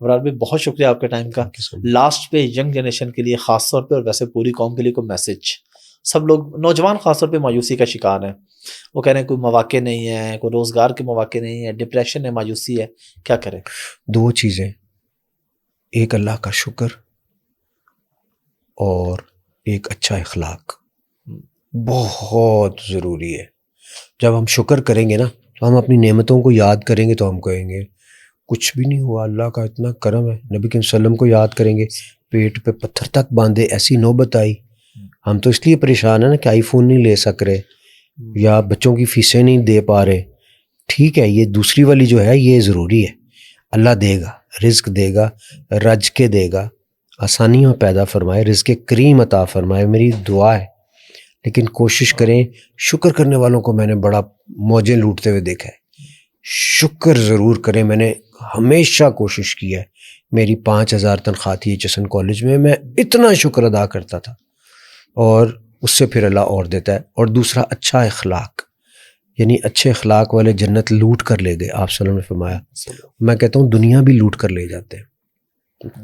ابرار بھائی بہت شکریہ آپ کے ٹائم کا. لاسٹ پہ ینگ جنریشن کے لیے خاص طور پہ اور ویسے پوری قوم کے لیے کوئی میسج؟ سب لوگ نوجوان خاص طور پہ مایوسی کا شکار ہیں, وہ کہہ رہے ہیں کوئی مواقع نہیں ہے, کوئی روزگار کے مواقع نہیں ہے, ڈپریشن ہے, مایوسی ہے, کیا کریں؟ دو چیزیں, ایک اللہ کا شکر اور ایک اچھا اخلاق بہت ضروری ہے. جب ہم شکر کریں گے نا تو ہم اپنی نعمتوں کو یاد کریں گے تو ہم کہیں گے کچھ بھی نہیں ہوا, اللہ کا اتنا کرم ہے. نبی کریم صلی اللہ علیہ وسلم کو یاد کریں گے, پیٹ پہ پتھر تک باندھے, ایسی نوبت آئی. ہم تو اس لیے پریشان ہیں نا کہ آئی فون نہیں لے سک رہے یا بچوں کی فیسیں نہیں دے پا رہے. ٹھیک ہے, یہ دوسری والی جو ہے یہ ضروری ہے. اللہ دے گا, رزق دے گا, رج کے دے گا, آسانیاں پیدا فرمائے, رزق کریم عطا فرمائے, میری دعا ہے. لیکن کوشش کریں, شکر کرنے والوں کو میں نے بڑا موجیں لوٹتے ہوئے دیکھا ہے. شکر ضرور کریں. میں نے ہمیشہ کوشش کی ہے. میری 5,000 تنخواہ تھی ایچ کالج میں اتنا شکر ادا کرتا تھا, اور اس سے پھر اللہ اور دیتا ہے. اور دوسرا اچھا اخلاق, یعنی اچھے اخلاق والے جنت لوٹ کر لے گئے. آپ صلی اللہ علیہ وسلم نے فرمایا, میں کہتا ہوں دنیا بھی لوٹ کر لے جاتے ہیں.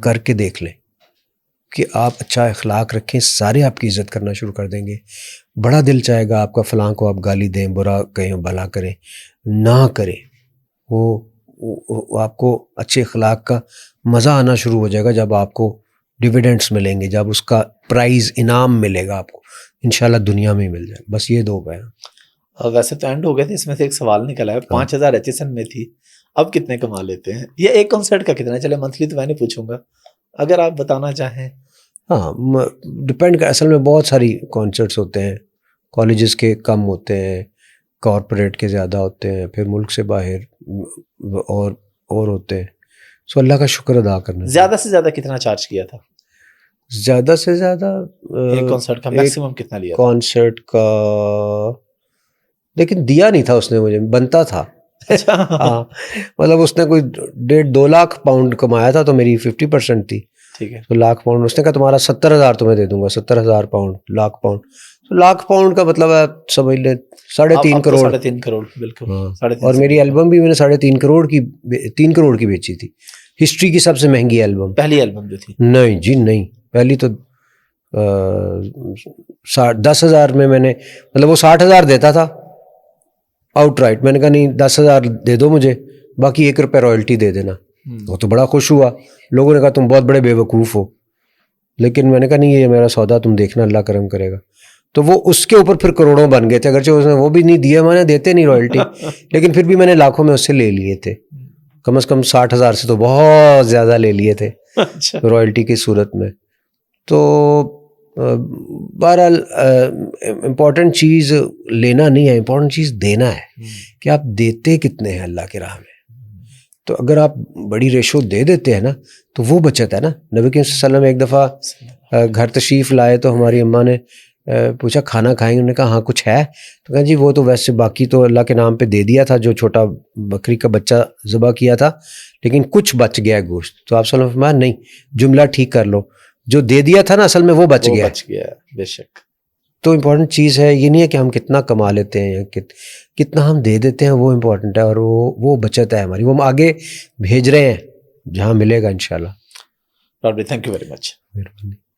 کر کے دیکھ لیں کہ آپ اچھا اخلاق رکھیں, سارے آپ کی عزت کرنا شروع کر دیں گے. بڑا دل چاہے گا آپ کا فلاں کو آپ گالی دیں, برا کہیں, بھلا کریں, نہ کریں. وہ آپ کو اچھے اخلاق کا مزہ آنا شروع ہو جائے گا جب آپ کو ڈیویڈنڈس ملیں گے, جب اس کا پرائز انعام ملے گا آپ کو, انشاءاللہ دنیا میں مل جائے. بس یہ دو بیان. ویسے تو اینڈ ہو گئے تھے, اس میں سے ایک سوال نکلا ہے. 5,000 HSN میں تھی, اب کتنے کما لیتے ہیں؟ یہ ایک کنسرٹ کا کتنا ہے؟ چلے منتھلی تو میں نہیں پوچھوں گا, اگر آپ بتانا چاہیں. ہاں, ڈپینڈ کر, اصل میں بہت ساری کانسرٹس ہوتے ہیں. کالجز کے کم ہوتے ہیں, کارپوریٹ کے زیادہ ہوتے ہیں, پھر ملک سے باہر اور ہوتے ہیں. سو اللہ کا شکر ادا کرنا. زیادہ سے زیادہ کتنا چارج کیا تھا؟ زیادہ سے زیادہ ایک کنسرٹ کا میکسیمم کتنا لیا تھا؟ کانسرٹ کا لیکن دیا نہیں تھا اس نے, مجھے بنتا تھا. ہاں, مطلب اس نے کوئی 1.5-2 لاکھ پاؤنڈ کمایا تھا تو میری 50% تھی. ٹھیک ہے, تو لاکھ پاؤنڈ اس نے کہا تمہارا 70,000 تمہیں دے دوں گا. 70,000 پاؤنڈ, لاکھ پاؤنڈ. تو لاکھ پاؤنڈ کا مطلب ہے سمجھ لیں 3.5 کروڑ. 3.5 کروڑ بالکل. اور میری البم بھی میں نے 3.5 کروڑ کی 3 کروڑ کی بیچی تھی. ہسٹری کی سب سے مہنگی البم. پہلی البم جو تھی؟ نہیں جی نہیں, پہلی تو 10,000 میں نے, مطلب وہ 60,000 دیتا تھا آؤٹ رائٹ. میں نے کہا نہیں 10,000 دے دو مجھے, باقی 1 روپے رائلٹی دے دینا. وہ تو بڑا خوش ہوا. لوگوں نے کہا تم بہت بڑے بے وقوف ہو, لیکن میں نے کہا نہیں یہ میرا سودا, تم دیکھنا اللہ کرم کرے گا. تو وہ اس کے اوپر پھر کروڑوں بن گئے تھے, اگرچہ اس نے وہ بھی نہیں دیا, میں نے دیتے نہیں رائلٹی, لیکن پھر بھی میں نے لاکھوں میں اس سے لے لیے تھے. کم از کم 60,000 سے تو بہت زیادہ لے لیے تھے رائلٹی کی صورت میں. تو بہرحال امپورٹنٹ چیز لینا نہیں ہے, امپورٹنٹ چیز دینا ہے کہ آپ دیتے کتنے ہیں اللہ کی راہ میں. تو اگر آپ بڑی ریشو دے دیتے ہیں نا تو وہ بچت ہے نا. نبی کریم صلی اللہ علیہ وسلم ایک دفعہ گھر تشریف لائے تو ہماری اماں نے پوچھا کھانا کھائیں گے؟ انہوں نے کہا ہاں کچھ ہے. تو کہا جی وہ تو ویسے باقی تو اللہ کے نام پہ دے دیا تھا, جو چھوٹا بکری کا بچہ ذبح کیا تھا, لیکن کچھ بچ گیا ہے گوشت. تو آپ صلی اللہ علیہ وسلم نہیں, جملہ ٹھیک کر لو, جو دے دیا تھا نا اصل میں وہ بچ گیا. بے شک. تو امپورٹنٹ چیز ہے یہ نہیں ہے کہ ہم کتنا کما لیتے ہیں یا کتنا ہم دے دیتے ہیں, وہ امپورٹنٹ ہے. اور وہ بچت ہے ہماری, وہ ہم آگے بھیج رہے ہیں جہاں ملے گا انشاءاللہ. Thank you very much. مہربانی.